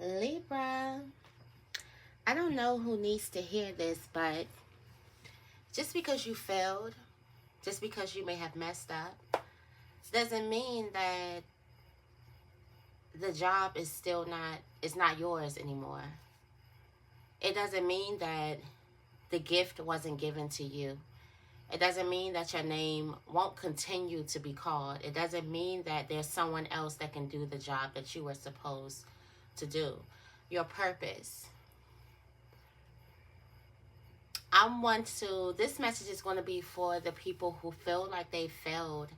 Libra, I don't know who needs to hear this, but just because you failed, just because you may have messed up, doesn't mean that the job is still not, it's not yours anymore. It doesn't mean that the gift wasn't given to you. It doesn't mean that your name won't continue to be called. It doesn't mean that there's someone else that can do the job that you were supposed to do. Your purpose. This message is going to be for the people who feel like they failed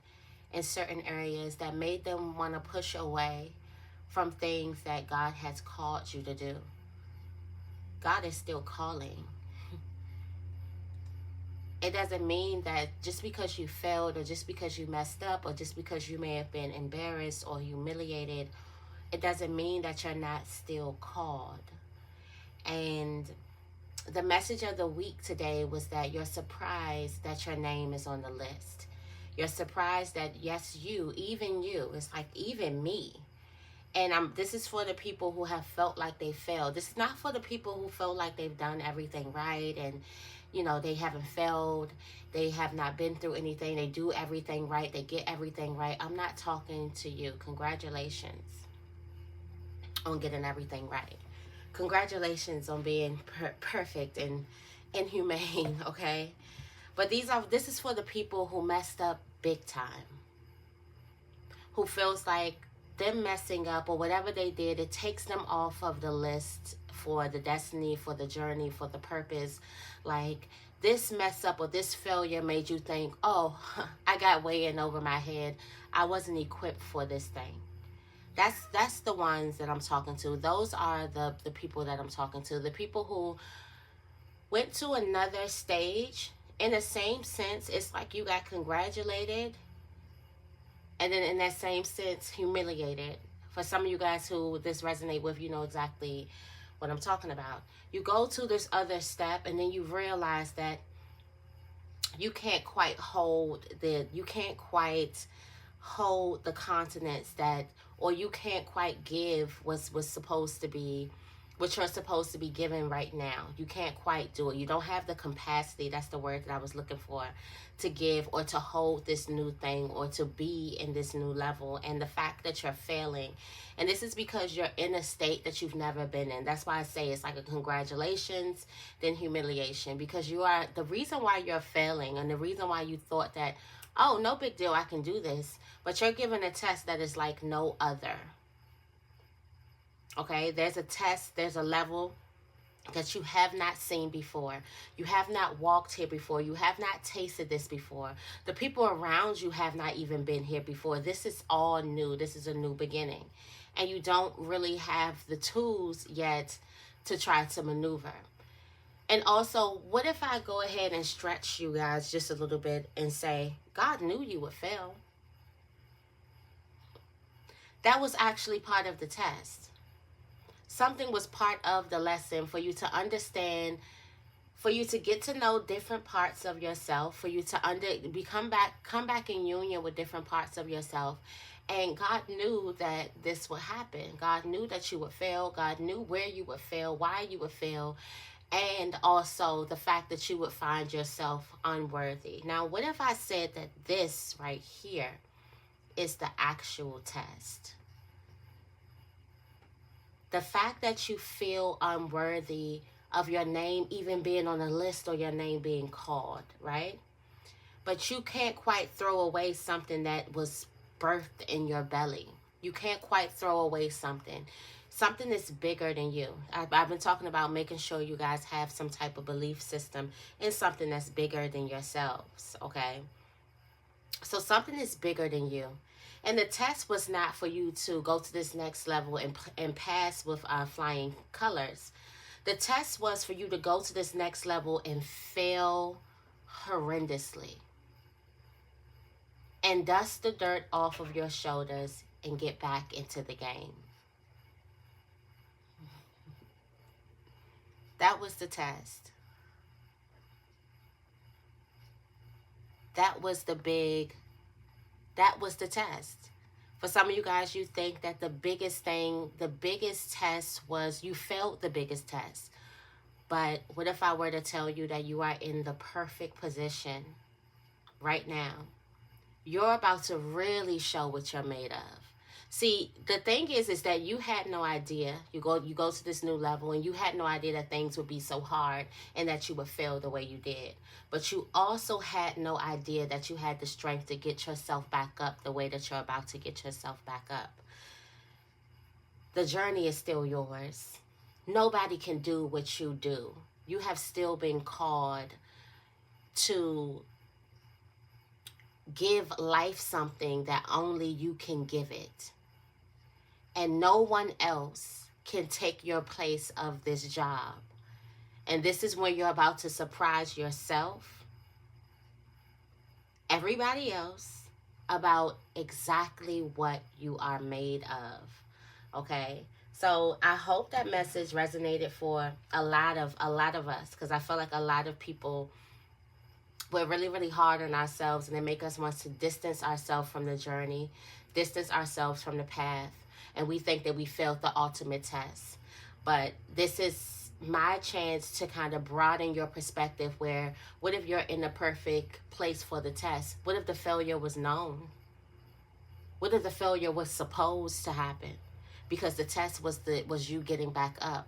in certain areas that made them want to push away from things that God has called you to do. God is still calling. It doesn't mean that just because you failed or just because you messed up or just because you may have been embarrassed or humiliated, it doesn't mean that you're not still called. And the message of the week today was that you're surprised that your name is on the list. You're surprised that, yes, even you, it's like even me. And this is for the people who have felt like they failed. This is not for the people who feel like they've done everything right and, they haven't failed. They have not been through anything. They do everything right. They get everything right. I'm not talking to you. Congratulations on getting everything right. Congratulations on being perfect and inhumane, okay? But this is for the people who messed up big time. Who feels like them messing up or whatever they did, it takes them off of the list for the destiny, for the journey, for the purpose. Like this mess up or this failure made you think, oh, I got way in over my head. I wasn't equipped for this thing. That's the ones that I'm talking to. Those are the people that I'm talking to. The people who went to another stage. In the same sense, it's like you got congratulated and then in that same sense, humiliated. For some of you guys who this resonate with, you know exactly what I'm talking about. You go to this other step and then you realize that you can't quite hold the continents that, or you can't quite give what you're supposed to be given right now. You can't quite do it. You don't have the capacity, that's the word that I was looking for, to give or to hold this new thing or to be in this new level. And the fact that you're failing, and this is because you're in a state that you've never been in. That's why I say it's like a congratulations, then humiliation, because you are, the reason why you're failing and the reason why you thought that, oh, no big deal, I can do this, but you're given a test that is like no other. Okay, there's a test, there's a level that you have not seen before. You have not walked here before. You have not tasted this before. The people around you have not even been here before. This is all new. This is a new beginning. And you don't really have the tools yet to try to maneuver. And also, what if I go ahead and stretch you guys just a little bit and say, God knew you would fail. That was actually part of the test. Something was part of the lesson for you to understand, for you to get to know different parts of yourself, for you to come back in union with different parts of yourself. And God knew that this would happen. God knew that you would fail. God knew where you would fail, why you would fail, and also the fact that you would find yourself unworthy. Now, what if I said that this right here is the actual test? The fact that you feel unworthy of your name even being on a list or your name being called, right? But you can't quite throw away something that was birthed in your belly. You can't quite throw away something that's bigger than you. I've been talking about making sure you guys have some type of belief system in something that's bigger than yourselves, okay? So something is bigger than you. And the test was not for you to go to this next level and pass with flying colors. The test was for you to go to this next level and fail horrendously. And dust the dirt off of your shoulders and get back into the game. That was the test. That was the test. For some of you guys, you think that the biggest thing, the biggest test was you failed the biggest test. But what if I were to tell you that you are in the perfect position right now? You're about to really show what you're made of. See, the thing is that you had no idea. You go to this new level and you had no idea that things would be so hard and that you would fail the way you did. But you also had no idea that you had the strength to get yourself back up the way that you're about to get yourself back up. The journey is still yours. Nobody can do what you do. You have still been called to give life something that only you can give it. And no one else can take your place of this job. And this is when you're about to surprise yourself, everybody else, about exactly what you are made of. Okay? So I hope that message resonated for a lot of us, because I feel like a lot of people, we're really, really hard on ourselves, and they make us want to distance ourselves from the journey, distance ourselves from the path, and we think that we failed the ultimate test. But this is my chance to kind of broaden your perspective, where what if you're in the perfect place for the test? What if the failure was known? What if the failure was supposed to happen? Because the test was you getting back up.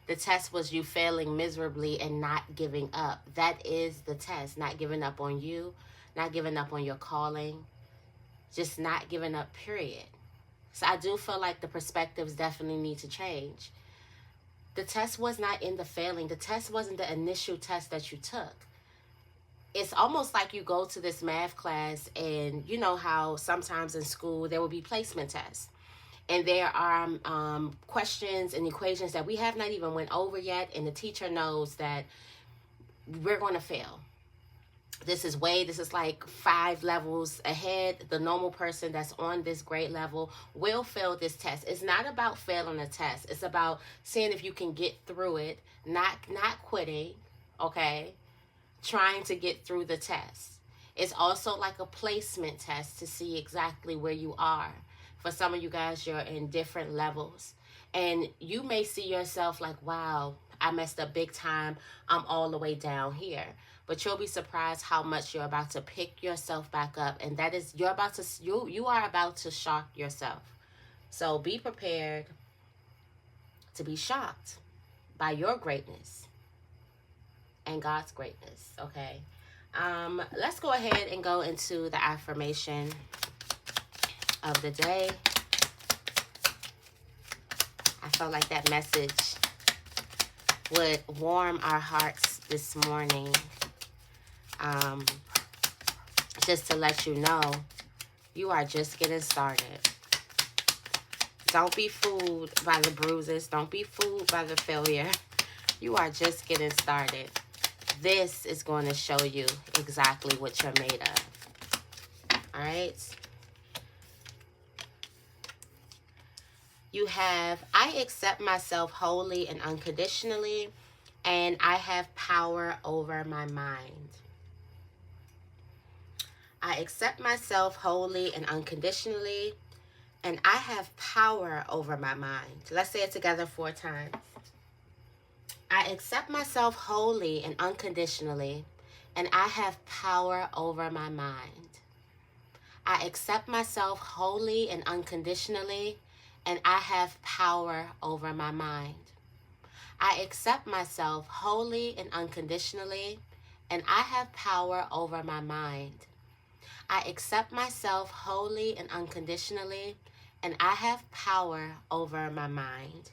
The test was you failing miserably and not giving up. That is the test. Not giving up on you, not giving up on your calling, just not giving up, period. So I do feel like the perspectives definitely need to change. The test was not in the failing. The test wasn't the initial test that you took. It's almost like you go to this math class, and you know how sometimes in school there will be placement tests. And there are questions and equations that we have not even went over yet, and the teacher knows that we're going to fail. This is like 5 levels ahead. The normal person that's on this grade level will fail this test. It's not about failing a test. It's about seeing if you can get through it, not quitting, okay? Trying to get through the test. It's also like a placement test to see exactly where you are. For some of you guys, you're in different levels. And you may see yourself like, wow, I messed up big time. I'm all the way down here. But you'll be surprised how much you're about to pick yourself back up. And that is, you are about to shock yourself. So be prepared to be shocked by your greatness and God's greatness, okay? Let's go ahead and go into the affirmation of the day. I felt like that message would warm our hearts this morning. Just to let you know, you are just getting started. Don't be fooled by the bruises. Don't be fooled by the failure. You are just getting started. This is going to show you exactly what you're made of. All right? You have, I accept myself wholly and unconditionally, and I have power over my mind. I accept myself wholly and unconditionally, and I have power over my mind. Let's say it together 4 times. I accept myself wholly and unconditionally, and I have power over my mind. I accept myself wholly and unconditionally, and I have power over my mind. I accept myself wholly and unconditionally, and I have power over my mind. I accept myself wholly and unconditionally, and I have power over my mind.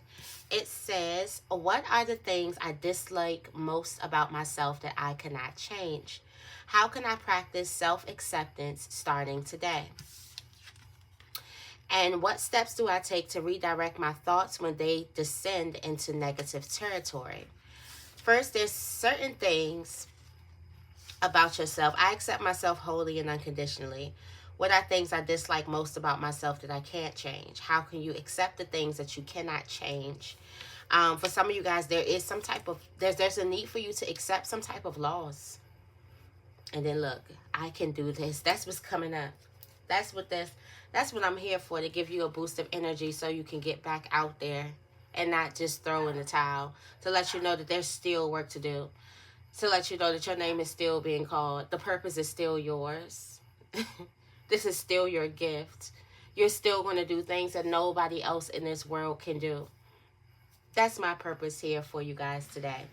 It says, what are the things I dislike most about myself that I cannot change? How can I practice self-acceptance starting today? And what steps do I take to redirect my thoughts when they descend into negative territory? First, there's certain things about yourself. I accept myself wholly and unconditionally. What are things I dislike most about myself that I can't change? How can you accept the things that you cannot change? For some of you guys, there is some type of, there's a need for you to accept some type of laws. And then look, I can do this. That's what's coming up. That's what I'm here for, to give you a boost of energy so you can get back out there and not just throw in the towel, to let you know that there's still work to do, to let you know that your name is still being called. The purpose is still yours. This is still your gift. You're still going to do things that nobody else in this world can do. That's my purpose here for you guys today.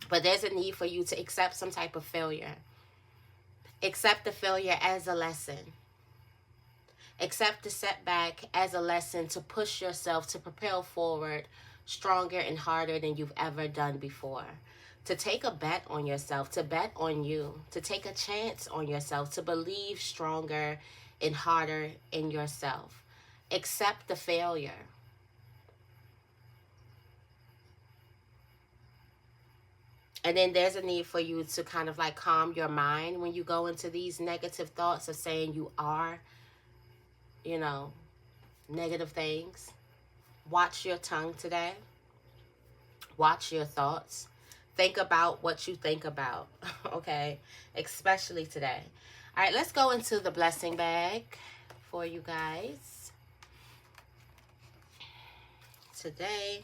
But there's a need for you to accept some type of failure. Accept the failure as a lesson. Accept the setback as a lesson to push yourself to propel forward stronger and harder than you've ever done before. To take a bet on yourself, to bet on you, to take a chance on yourself, to believe stronger and harder in yourself. Accept the failure. And then there's a need for you to kind of like calm your mind when you go into these negative thoughts of saying you are, you know, negative things. Watch your tongue today. Watch your thoughts. Think about what you think about, okay? Especially today. All right, let's go into the blessing bag for you guys. Today,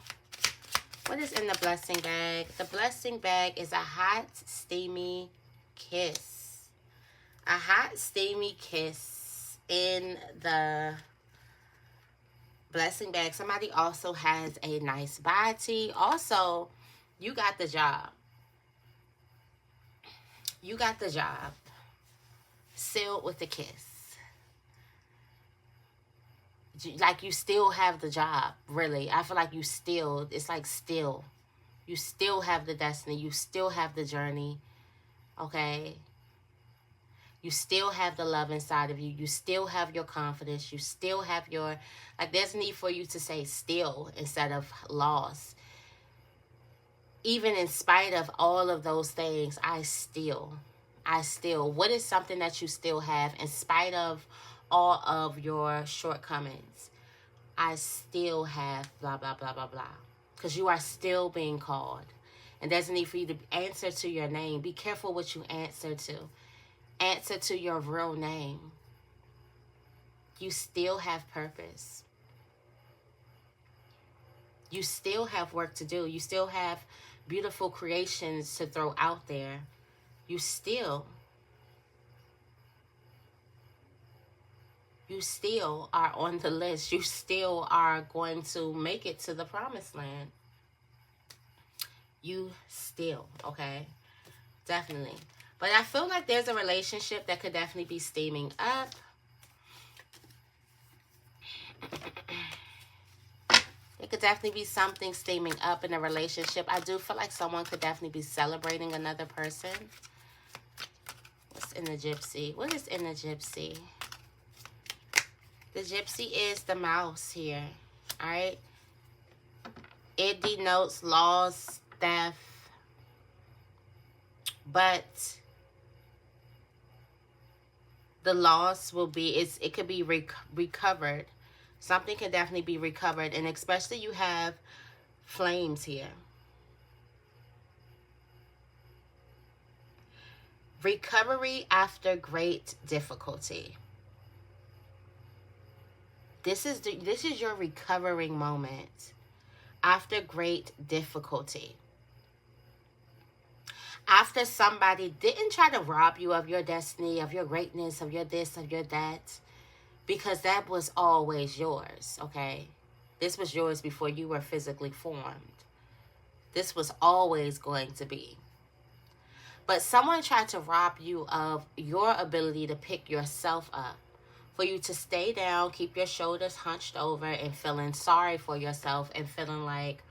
what is in the blessing bag? The blessing bag is a hot, steamy kiss. A hot, steamy kiss in the blessing bag. Somebody also has a nice body. Also, you got the job. You got the job. Sealed with a kiss. Like you still have the job, really. I feel like you still, it's like still. You still have the destiny. You still have the journey. Okay? You still have the love inside of you. You still have your confidence. You still have your, like there's a need for you to say still instead of lost. Even in spite of all of those things, I still, what is something that you still have in spite of all of your shortcomings? I still have blah, blah, blah, blah, blah. Because you are still being called. And there's a need for you to answer to your name. Be careful what you answer to. Answer to your real name. You still have purpose. You still have work to do. You still have beautiful creations to throw out there. You still are on the list. You still are going to make it to the promised land. You still, okay? Definitely. But I feel like there's a relationship that could definitely be steaming up. It could definitely be something steaming up in a relationship. I do feel like someone could definitely be celebrating another person. What's in the gypsy? What is in the gypsy? The gypsy is the mouse here. All right. It denotes loss, theft. But the loss will be, it could be recovered. Something can definitely be recovered. And especially you have flames here. Recovery after great difficulty. This is your recovering moment after great difficulty. After somebody didn't try to rob you of your destiny, of your greatness, of your this, of your that, because that was always yours, okay? This was yours before you were physically formed. This was always going to be. But someone tried to rob you of your ability to pick yourself up. For you to stay down, keep your shoulders hunched over and feeling sorry for yourself and feeling like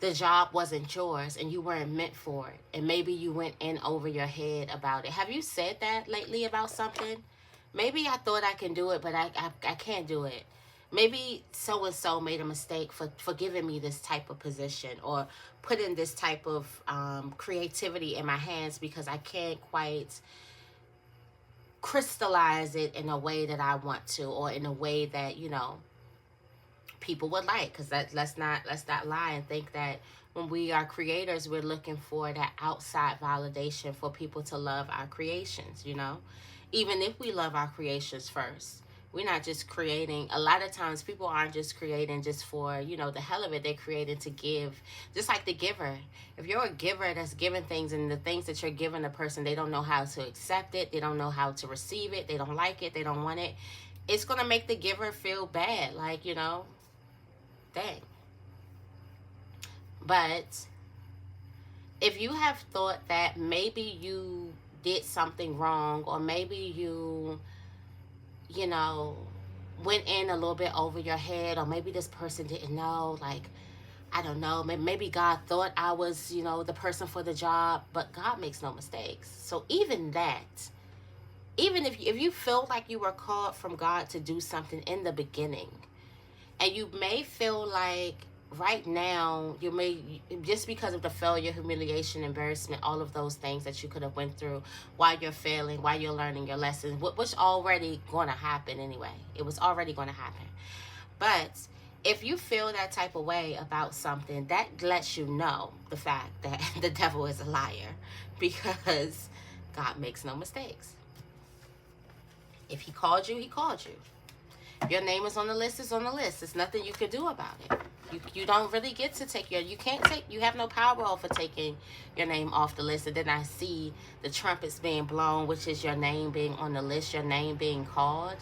the job wasn't yours and you weren't meant for it. And maybe you went in over your head about it. Have you said that lately about something? Maybe I thought I can do it, but I can't do it. Maybe so-and-so made a mistake for giving me this type of position or putting this type of creativity in my hands because I can't quite crystallize it in a way that I want to, or in a way that, you know, people would like. Because let's not lie and think that when we are creators, we're looking for that outside validation for people to love our creations, you know. even if we love our creations first. We're not just creating. A lot of times people aren't just creating just for, you know, the hell of it. They're creating to give. Just like the giver. If you're a giver that's giving things, and the things that you're giving a person, they don't know how to accept it. They don't know how to receive it. They don't like it. They don't want it. It's going to make the giver feel bad. Like, you know, dang. But if you have thought that maybe you did something wrong, or maybe you know, went in a little bit over your head, or maybe this person didn't know, like, I don't know, maybe God thought I was, you know, the person for the job, but God makes no mistakes. So even that, even if you feel like you were called from God to do something in the beginning, and you may feel like right now you may, just because of the failure, humiliation, embarrassment, all of those things that you could have went through while you're failing, while you're learning your lessons, which already going to happen anyway. It was already going to happen. But if you feel that type of way about something, that lets you know the fact that the devil is a liar, because God makes no mistakes. If he called you, he called you. Your name is on the list, it's on the list. There's nothing you can do about it. You don't really get to take you have no power over taking your name off the list. And then I see the trumpets being blown, which is your name being on the list, your name being called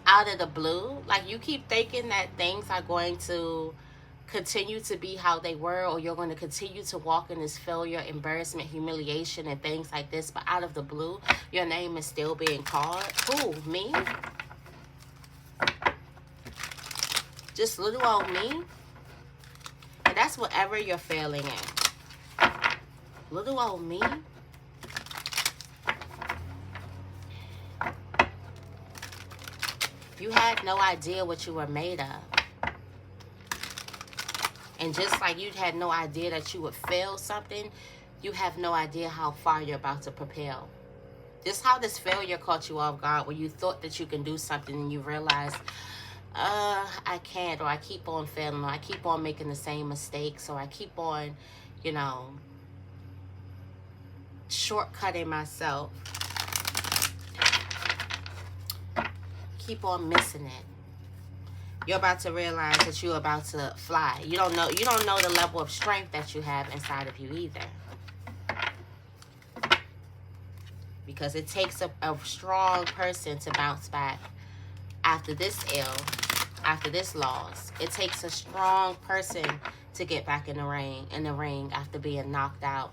out of the blue. Like, you keep thinking that things are going to continue to be how they were, or you're going to continue to walk in this failure, embarrassment, humiliation, and things like this, but out of the blue, your name is still being called. Who? Me? Just little old me? And that's whatever you're failing in. Little old me? You had no idea what you were made of. And just like you had no idea that you would fail something, you have no idea how far you're about to propel. Just how this failure caught you off guard, where you thought that you can do something and you realize, I can't, or I keep on failing, or I keep on making the same mistakes, or I keep on, you know, shortcutting myself. Keep on missing it. You're about to realize that you're about to fly. You don't know the level of strength that you have inside of you either. Because it takes a strong person to bounce back after this ill, after this loss. It takes a strong person to get back in the ring after being knocked out.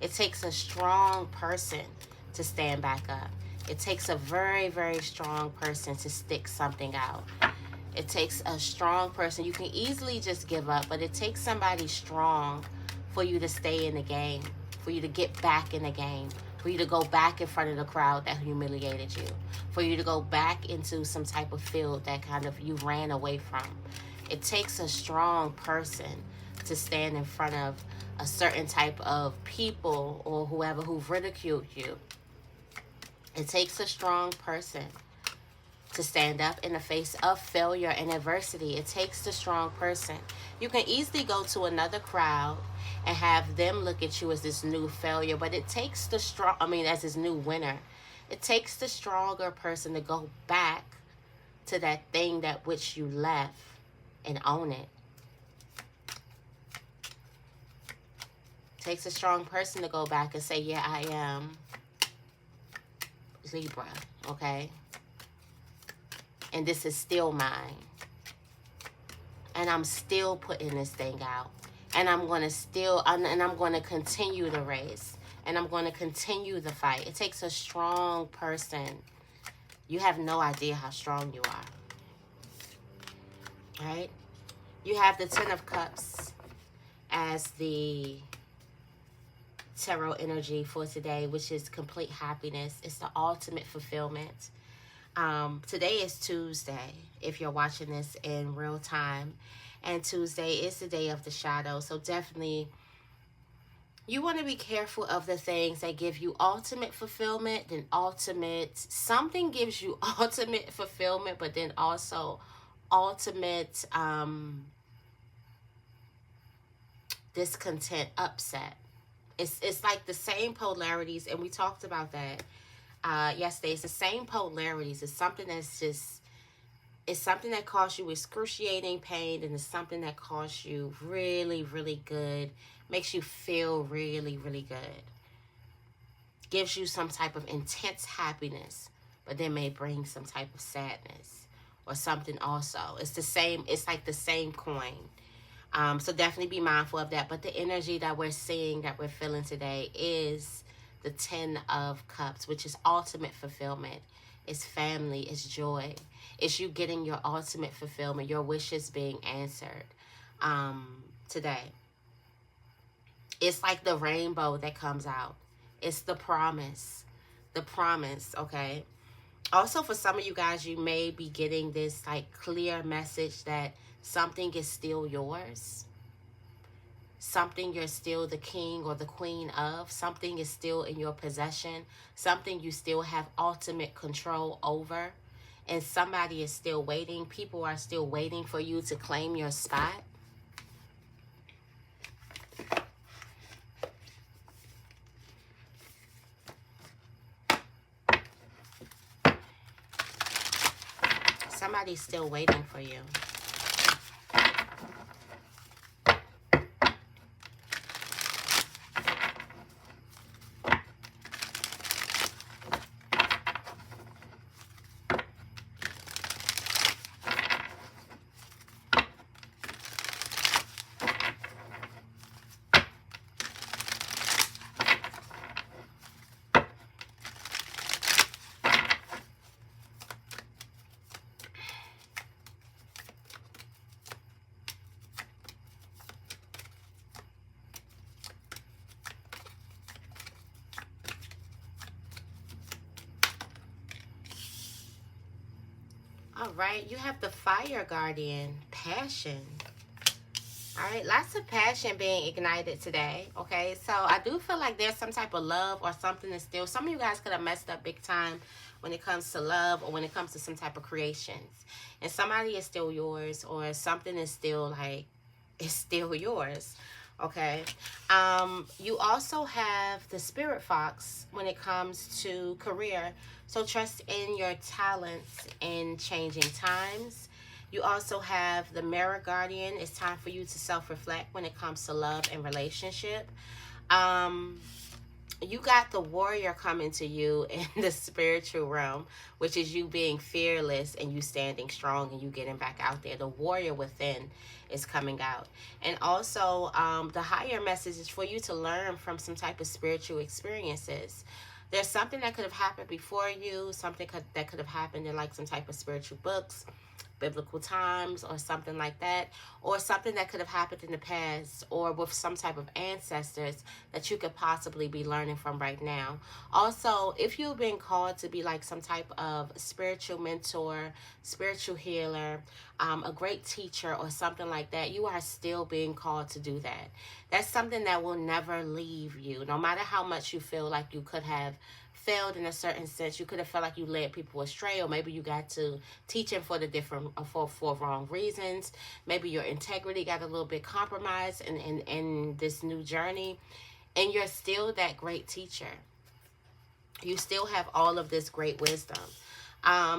It takes a strong person to stand back up. It takes a very, very strong person to stick something out. It takes a strong person. You can easily just give up, but it takes somebody strong for you to stay in the game, for you to get back in the game, for you to go back in front of the crowd that humiliated you, for you to go back into some type of field that kind of you ran away from. It takes a strong person to stand in front of a certain type of people or whoever who've ridiculed you. It takes a strong person to stand up in the face of failure and adversity. It takes the strong person. You can easily go to another crowd and have them look at you as this new failure, but it takes the as this new winner. It takes the stronger person to go back to that thing that which you left and own it. It takes a strong person to go back and say, yeah, I am Libra, okay? And this is still mine. And I'm still putting this thing out. And I'm going to continue the race. And I'm going to continue the fight. It takes a strong person. You have no idea how strong you are. Right? You have the Ten of Cups as the tarot energy for today, which is complete happiness. It's the ultimate fulfillment. Today is Tuesday, if you're watching this in real time. And Tuesday is the day of the shadow. So definitely, you want to be careful of the things that give you ultimate fulfillment, then something gives you ultimate fulfillment, but then also ultimate discontent, upset. It's like the same polarities, and we talked about that yesterday. It's the same polarities. It's something that's just, it's something that causes you excruciating pain, and it's something that causes you really, really good, makes you feel really, really good, gives you some type of intense happiness, but then may bring some type of sadness or something also. It's the same, it's like the same coin. So definitely be mindful of that. But the energy that we're seeing, that we're feeling today, is the 10 of Cups, which is ultimate fulfillment. It's family, it's joy. It's you getting your ultimate fulfillment, your wishes being answered today. It's like the rainbow that comes out. It's the promise. The promise, okay? Also, for some of you guys, you may be getting this like clear message that something is still yours. Something you're still the king or the queen of. Something is still in your possession. Something you still have ultimate control over. And somebody is still waiting. People are still waiting for you to claim your spot. Somebody's still waiting for you. All right, you have the Fire Guardian, passion. All right, lots of passion being ignited today, okay? So I do feel like there's some type of love or something that's still, some of you guys could have messed up big time when it comes to love or when it comes to some type of creations. And somebody is still yours, or something is still like, it's still yours, okay? You also have the Spirit Fox when it comes to career. So trust in your talents in changing times. You also have the Mirror Guardian. It's time for you to self-reflect when it comes to love and relationship. You got the Warrior coming to you in the spiritual realm, which is you being fearless and you standing strong and you getting back out there. The Warrior within is coming out. And also, the higher message is for you to learn from some type of spiritual experiences. There's something that could have happened before you, something that could have happened in like some type of spiritual books, biblical times, or something like that, or something that could have happened in the past, or with some type of ancestors that you could possibly be learning from right now. Also, if you've been called to be like some type of spiritual mentor, spiritual healer, a great teacher, or something like that, you are still being called to do that. That's something that will never leave you, no matter how much you feel like you could have failed in a certain sense. You could have felt like you led people astray, or maybe you got to teaching for the different for wrong reasons. Maybe your integrity got a little bit compromised in this new journey, and you're still that great teacher. You still have all of this great wisdom.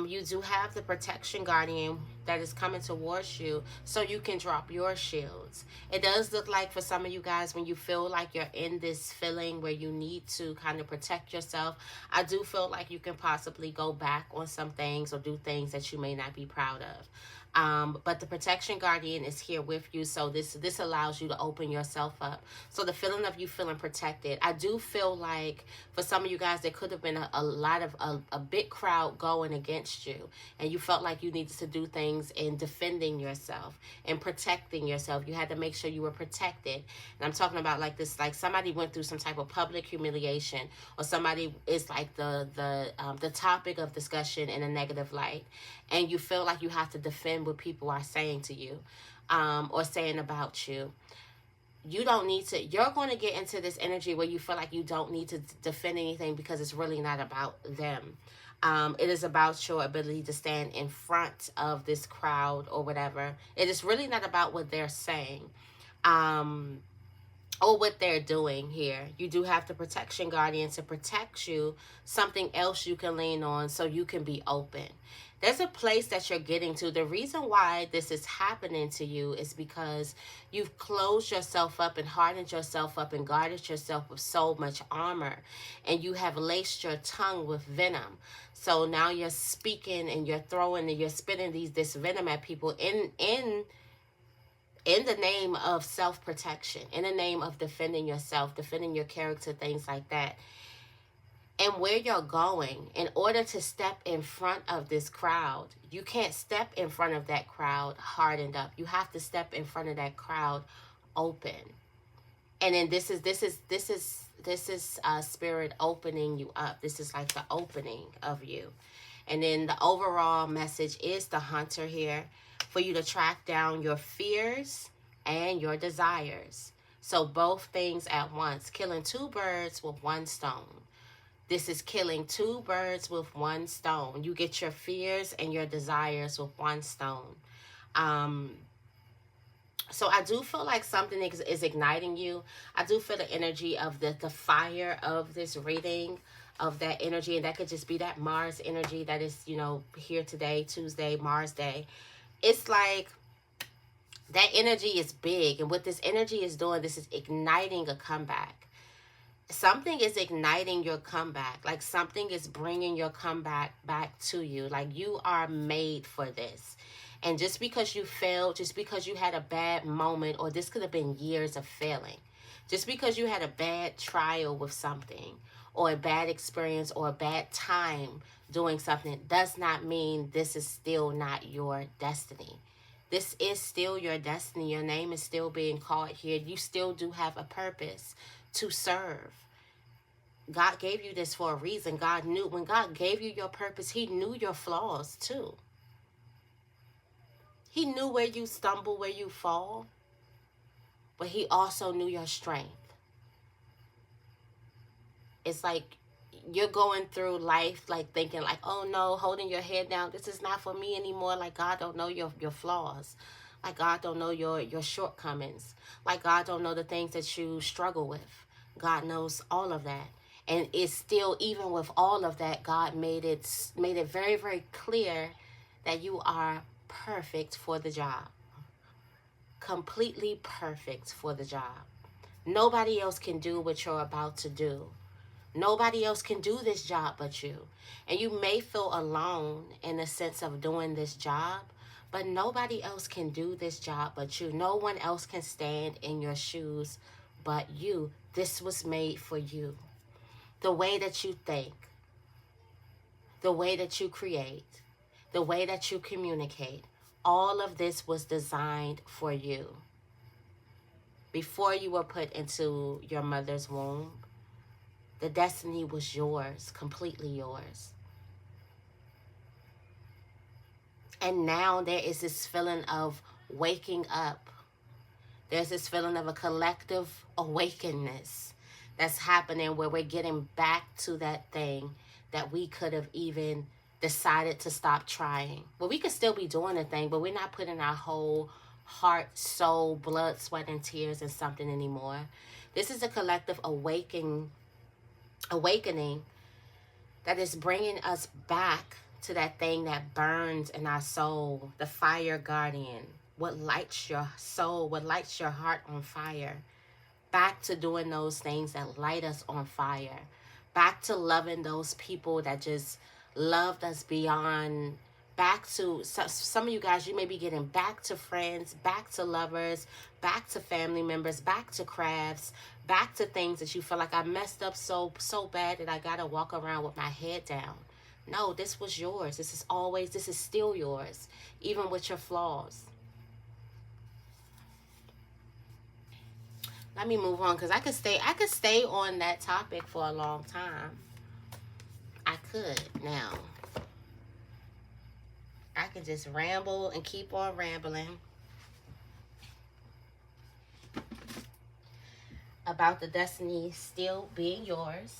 You do have the Protection Guardian that is coming towards you, so you can drop your shields. It does look like for some of you guys, when you feel like you're in this feeling where you need to kind of protect yourself, I do feel like you can possibly go back on some things or do things that you may not be proud of. But the Protection Guardian is here with you, so this allows you to open yourself up. So the feeling of you feeling protected, I do feel like for some of you guys, there could have been a lot of a big crowd going against you, and you felt like you needed to do things in defending yourself and protecting yourself. You had to make sure you were protected. And I'm talking about like this, like somebody went through some type of public humiliation, or somebody is like the topic of discussion in a negative light, and you feel like you have to defend what people are saying to you, or saying about you. You don't need to, you're going to get into this energy where you feel like you don't need to defend anything, because it's really not about them. It is about your ability to stand in front of this crowd or whatever. It is really not about what they're saying. or what they're doing here. You do have the protection guardian to protect you, something else you can lean on so you can be open. There's a place that you're getting to. The reason why this is happening to you is because you've closed yourself up and hardened yourself up and guarded yourself with so much armor, and you have laced your tongue with venom. So now you're speaking and you're throwing and you're spitting this venom at people in the name of self-protection, in the name of defending yourself, defending your character, things like that. And where you're going, in order to step in front of this crowd, you can't step in front of that crowd hardened up. You have to step in front of that crowd open. And then this is spirit opening you up. This is like the opening of you. And then the overall message is the hunter here, for you to track down your fears and your desires. So both things at once, killing two birds with one stone. This is killing two birds with one stone. You get your fears and your desires with one stone. So I do feel like something is igniting you. I do feel the energy of the fire of this reading, of that energy. And that could just be that Mars energy that is, you know, here today, Tuesday, Mars Day. It's like that energy is big. And what this energy is doing, this is igniting a comeback. Something is igniting your comeback. Like something is bringing your comeback back to you. Like you are made for this. And just because you failed, just because you had a bad moment, or this could have been years of failing, just because you had a bad trial with something, or a bad experience, or a bad time doing something, does not mean this is still not your destiny. This is still your destiny. Your name is still being called here. You still do have a purpose to serve. God gave you this for a reason. God knew, when God gave you your purpose, He knew your flaws too. He knew where you stumble, where you fall, but He also knew your strength. It's like you're going through life like thinking like, oh no, holding your head down, this is not for me anymore. Like God don't know your flaws. Like God don't know your shortcomings. Like God don't know the things that you struggle with. God knows all of that. And it's still, even with all of that, God made it very, very clear that you are perfect for the job. Completely perfect for the job. Nobody else can do what you're about to do. Nobody else can do this job but you. And you may feel alone in the sense of doing this job, but nobody else can do this job but you. No one else can stand in your shoes but you. This was made for you. The way that you think, the way that you create, the way that you communicate, all of this was designed for you. Before you were put into your mother's womb, the destiny was yours, completely yours. And now there is this feeling of waking up. There's this feeling of a collective awakenness that's happening, where we're getting back to that thing that we could have even decided to stop trying. Well, we could still be doing the thing, but we're not putting our whole heart, soul, blood, sweat, and tears in something anymore. This is a collective awakening that is bringing us back to that thing that burns in our soul, the fire guardian, what lights your soul, what lights your heart on fire. Back to doing those things that light us on fire. Back to loving those people that just loved us beyond. Back to, some of you guys, you may be getting back to friends, back to lovers, back to family members, back to crafts, back to things that you feel like I messed up so bad that I gotta walk around with my head down. No, this was yours. This is still yours, even with your flaws. Let me move on, because I could stay on that topic for a long time. I could. Now I can just ramble and keep on rambling about the destiny still being yours.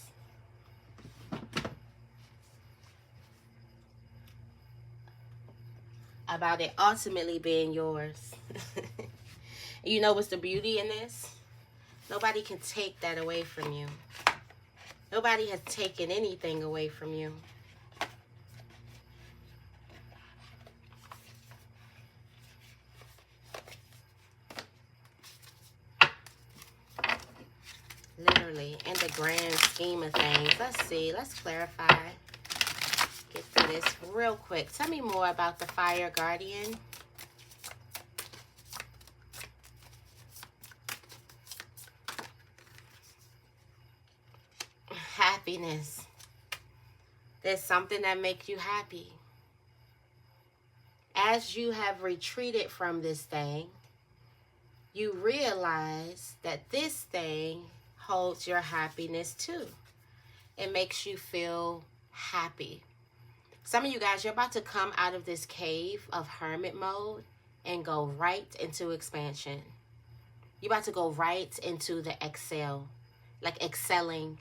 About it ultimately being yours. You know what's the beauty in this? Nobody can take that away from you. Nobody has taken anything away from you. Literally, in the grand scheme of things. Let's see. Let's clarify. Get through this real quick. Tell me more about the Fire Guardian. Happiness. There's something that makes you happy. As you have retreated from this thing, you realize that this thing holds your happiness too. It makes you feel happy. Some of you guys, you're about to come out of this cave of hermit mode and go right into expansion. You're about to go right into the excel, like excelling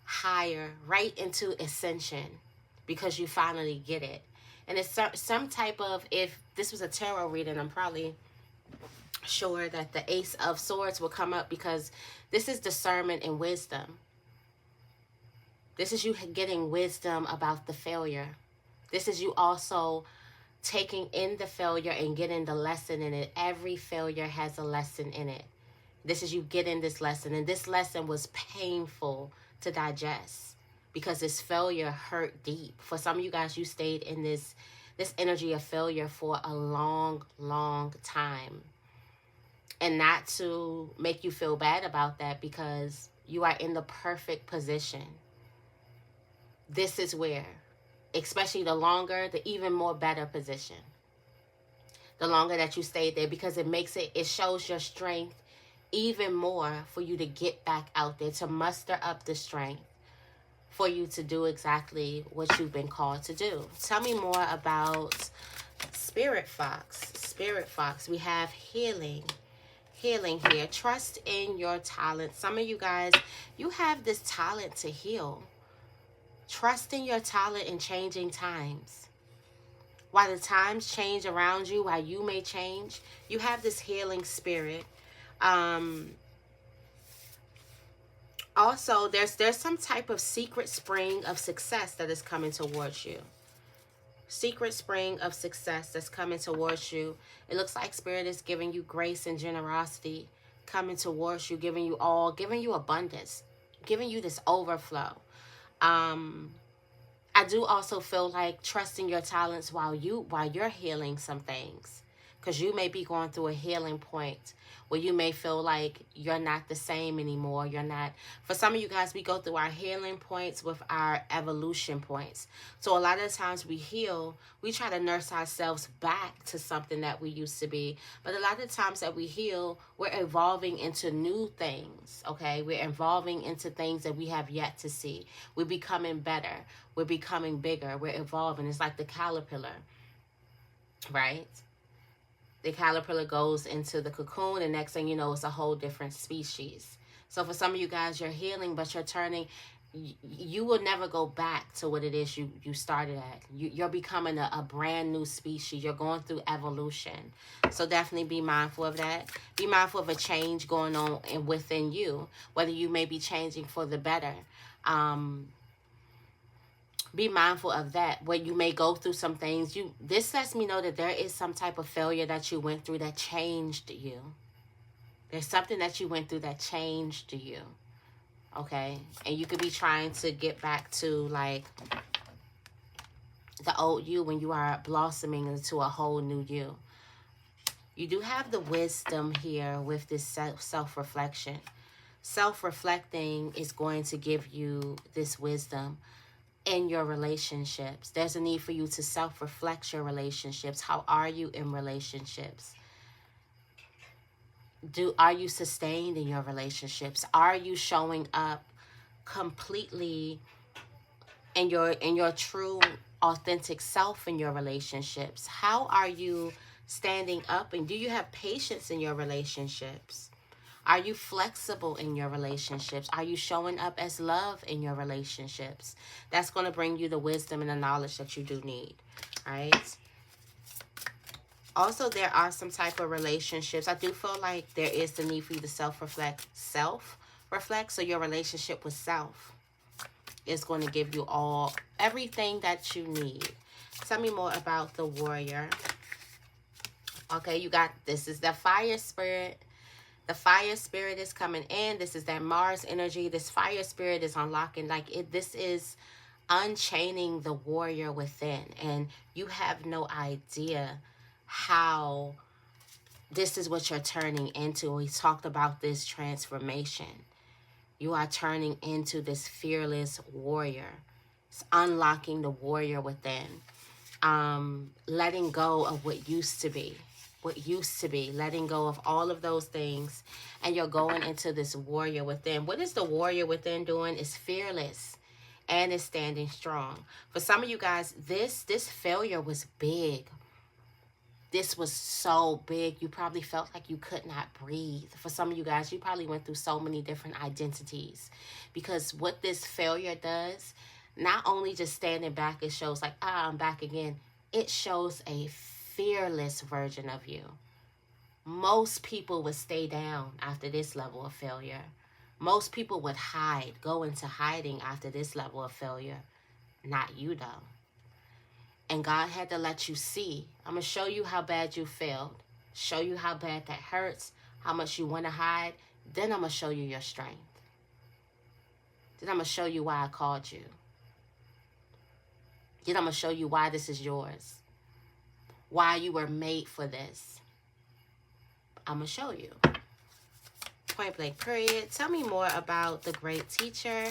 higher, right into ascension, because you finally get it. And it's some type of, if this was a tarot reading, I'm probably sure that the Ace of Swords will come up, because this is discernment and wisdom. This is you getting wisdom about the failure. This is you also taking in the failure and getting the lesson in it. Every failure has a lesson in it. This is you getting this lesson. And this lesson was painful to digest, because this failure hurt deep. For some of you guys, you stayed in this energy of failure for a long, long time. And not to make you feel bad about that, because you are in the perfect position. This is where, especially the longer, the even more better position. The longer that you stayed there, because it shows your strength even more for you to get back out there, to muster up the strength for you to do exactly what you've been called to do. Tell me more about Spirit Fox. Spirit Fox, we have healing. Healing here. Trust in your talent. Some of you guys, you have this talent to heal. Trust in your talent in changing times. While the times change around you, while you may change, you have this healing spirit. Also, there's some type of secret spring of success that is coming towards you. Secret spring of success that's coming towards you. It looks like Spirit is giving you grace and generosity coming towards you, giving you abundance, giving you this overflow. I do also feel like trusting your talents while you're healing some things, because you may be going through a healing point where you may feel like you're not the same anymore. You're not. For some of you guys, we go through our healing points with our evolution points. So a lot of times we heal, we try to nurse ourselves back to something that we used to be. But a lot of times that we heal, we're evolving into new things, okay? We're evolving into things that we have yet to see. We're becoming better. We're becoming bigger. We're evolving. It's like the caterpillar, right? The caterpillar goes into the cocoon, and next thing you know, it's a whole different species. So for some of you guys, you're healing, but you're turning, you will never go back to what it is you started at. You're becoming a brand new species. You're going through evolution. So definitely be mindful of that. Be mindful of a change going on within you, whether you may be changing for the better. Be mindful of that, where you may go through some things. This lets me know that there is some type of failure that you went through that changed you. There's something that you went through that changed you, okay? And you could be trying to get back to like the old you when you are blossoming into a whole new you. You do have the wisdom here with this self-reflection. Self-reflecting is going to give you this wisdom in your relationships. There's a need for you to self-reflect your relationships. How are you in relationships? Are you sustained in your relationships? Are you showing up completely in your true, authentic self in your relationships? How are you standing up, and do you have patience in your relationships? Are you flexible in your relationships? Are you showing up as love in your relationships? That's going to bring you the wisdom and the knowledge that you do need. All right. Also, there are some type of relationships. I do feel like there is the need for you to self-reflect. So your relationship with self is going to give you everything that you need. Tell me more about the warrior. Okay, you got, this is the fire spirit. The fire spirit is coming in. This is that Mars energy. This fire spirit is unlocking. This is unchaining the warrior within. And you have no idea how this is what you're turning into. We talked about this transformation. You are turning into this fearless warrior. It's unlocking the warrior within. Letting go of what used to be. Letting go of all of those things. And you're going into this warrior within. What is the warrior within doing? It's fearless. And it's standing strong. For some of you guys, this failure was big. This was so big. You probably felt like you could not breathe. For some of you guys, you probably went through so many different identities. Because what this failure does, not only just standing back, it shows like, I'm back again. It shows a fearless version of you. Most people would stay down after this level of failure. Most people would hide, go into hiding after this level of failure. Not you, though. And God had to let you see. I'm going to show you how bad you failed. Show you how bad that hurts, how much you want to hide. Then I'm going to show you your strength. Then I'm going to show you why I called you. Then I'm going to show you why this is yours. Why you were made for this. I'm going to show you. Point blank, period. Tell me more about the great teacher.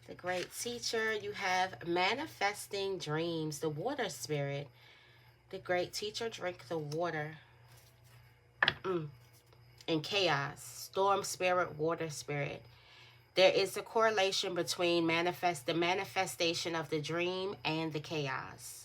The great teacher, you have manifesting dreams, the water spirit. The great teacher, drink the water. And chaos, storm spirit, water spirit. There is a correlation between the manifestation of the dream and the chaos.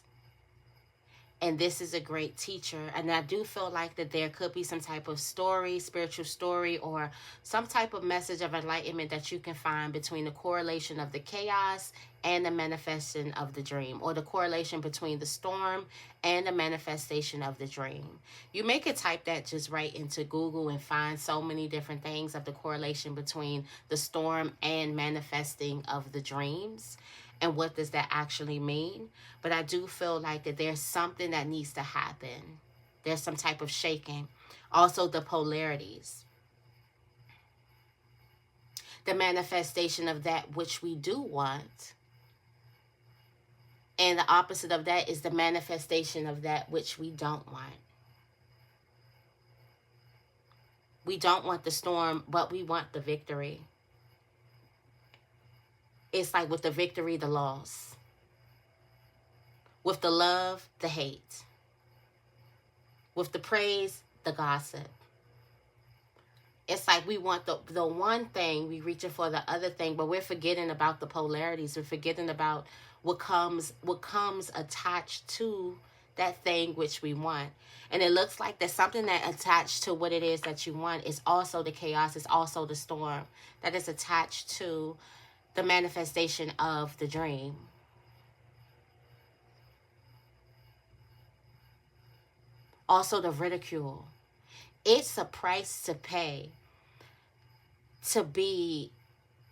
And this is a great teacher. And I do feel like that there could be some type of story, spiritual story, or some type of message of enlightenment that you can find between the correlation of the chaos and the manifestation of the dream, or the correlation between the storm and the manifestation of the dream. You may could type that just right into Google and find so many different things of the correlation between the storm and manifesting of the dreams. And what does that actually mean? But I do feel like that there's something that needs to happen. There's some type of shaking. Also, the polarities. The manifestation of that which we do want. And the opposite of that is the manifestation of that which we don't want. We don't want the storm, but we want the victory. It's like with the victory, the loss. With the love, the hate. With the praise, the gossip. It's like we want the one thing, we reaching for the other thing, but we're forgetting about the polarities. We're forgetting about what comes attached to that thing which we want. And it looks like there's something that attached to what it is that you want is also the chaos, it's also the storm that is attached to the manifestation of the dream. Also the ridicule. It's a price to pay to be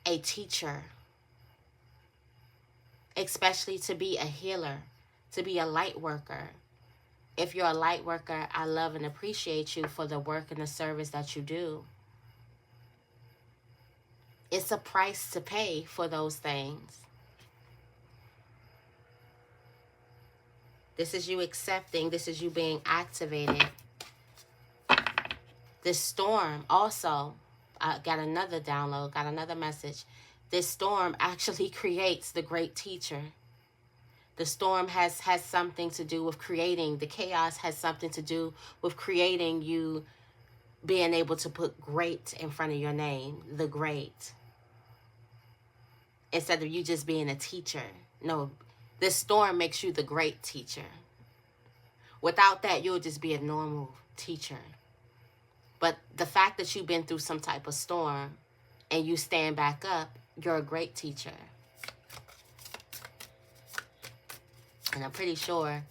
a teacher, especially to be a healer, to be a light worker. If you're a light worker, I love and appreciate you for the work and the service that you do. It's a price to pay for those things. This is you accepting. This is you being activated. This storm also, I got another download, got another message. This storm actually creates the great teacher. The storm has something to do with creating. The chaos has something to do with creating you being able to put great in front of your name. The great. Instead of you just being a teacher. No, this storm makes you the great teacher. Without that, you'll just be a normal teacher. But the fact that you've been through some type of storm and you stand back up, you're a great teacher. And I'm pretty sure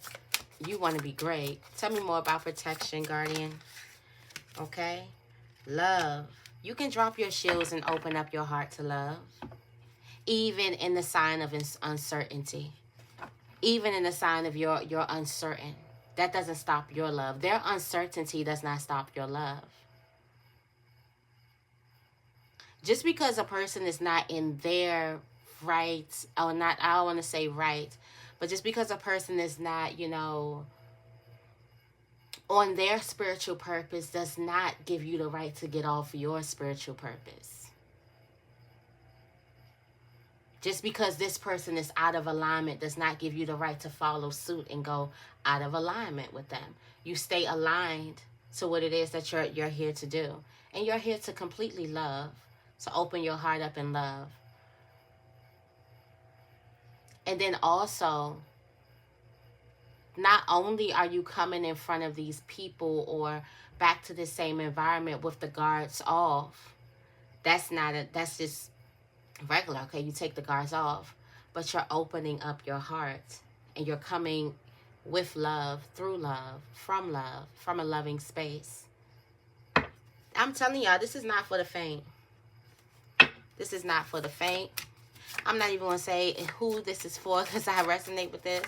You want to be great. Tell me more about protection, Guardian. Okay. Love. You can drop your shields and open up your heart to love. Even in the sign of uncertainty. Even in the sign of you're uncertain. That doesn't stop your love. Their uncertainty does not stop your love. Just because a person is not in their right, or not, I don't want to say right, but just because a person is not, you know, on their spiritual purpose does not give you the right to get off your spiritual purpose. Just because this person is out of alignment does not give you the right to follow suit and go out of alignment with them. You stay aligned to what it is that you're here to do. And you're here to completely love, to open your heart up in love. And then also, not only are you coming in front of these people or back to the same environment with the guards off. That's just regular, okay? You take the guards off, but you're opening up your heart and you're coming with love, through love, from a loving space. I'm telling y'all, this is not for the faint. This is not for the faint. I'm not even going to say who this is for because I resonate with this.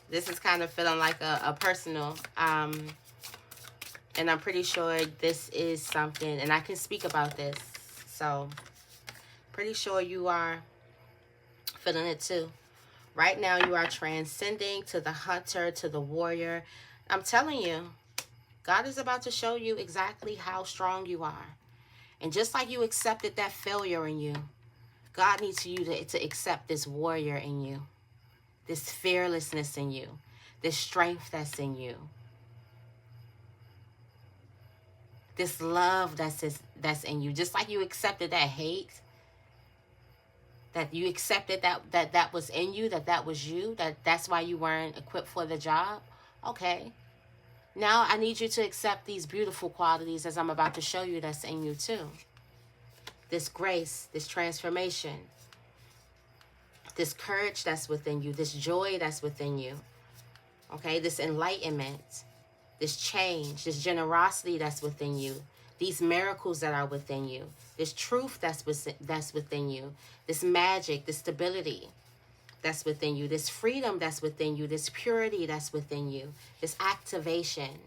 This is kind of feeling like a personal, and I'm pretty sure this is something, and I can speak about this, so pretty sure you are feeling it too. Right now you are transcending to the hunter, to the warrior. I'm telling you, God is about to show you exactly how strong you are. And just like you accepted that failure in you, God needs you to accept this warrior in you. This fearlessness in you, this strength that's in you, this love that's in you. Just like you accepted that hate, that you accepted that was in you, that was you, that's why you weren't equipped for the job. Okay, now I need you to accept these beautiful qualities as I'm about to show you that's in you too. This grace, this transformation, this courage that's within you, this joy that's within you, okay, this enlightenment, this change, this generosity that's within you, these miracles that are within you, this truth that's within you, this magic, this stability that's within you, this freedom that's within you, this purity that's within you, this activation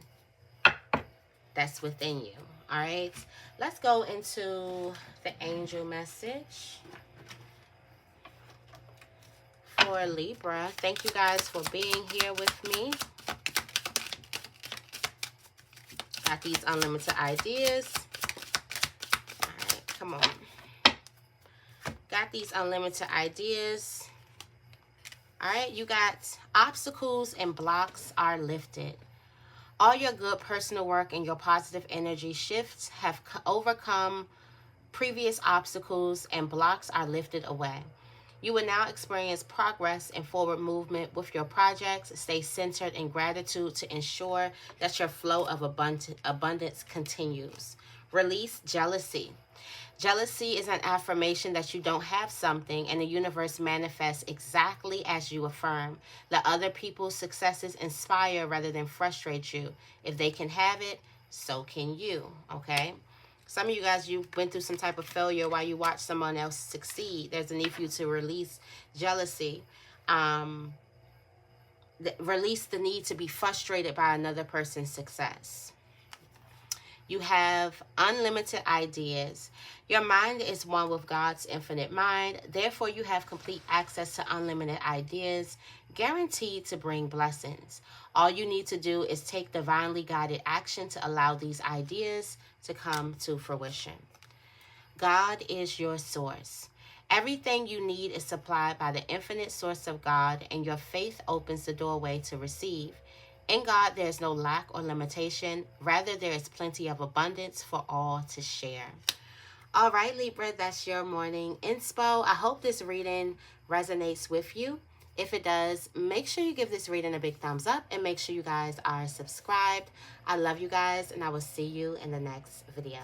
that's within you. All right, let's go into the angel message for Libra. Thank you guys for being here with me. Got these unlimited ideas. All right, come on. Got these unlimited ideas. All right, you got obstacles and blocks are lifted. All your good personal work and your positive energy shifts have overcome previous obstacles and blocks are lifted away. You will now experience progress and forward movement with your projects. Stay centered in gratitude to ensure that your flow of abundance continues. Release jealousy. Jealousy is an affirmation that you don't have something and the universe manifests exactly as you affirm. Let other people's successes inspire rather than frustrate you. If they can have it, so can you, okay? Some of you guys, you went through some type of failure while you watch someone else succeed. There's a need for you to release jealousy. Release the need to be frustrated by another person's success. You have unlimited ideas. Your mind is one with God's infinite mind. Therefore, you have complete access to unlimited ideas, guaranteed to bring blessings. All you need to do is take divinely guided action to allow these ideas to come to fruition. God is your source. Everything you need is supplied by the infinite source of God, and your faith opens the doorway to receive. In God, there is no lack or limitation. Rather, there is plenty of abundance for all to share. All right, Libra, that's your morning inspo. I hope this reading resonates with you. If it does, make sure you give this reading a big thumbs up and make sure you guys are subscribed. I love you guys, and I will see you in the next video.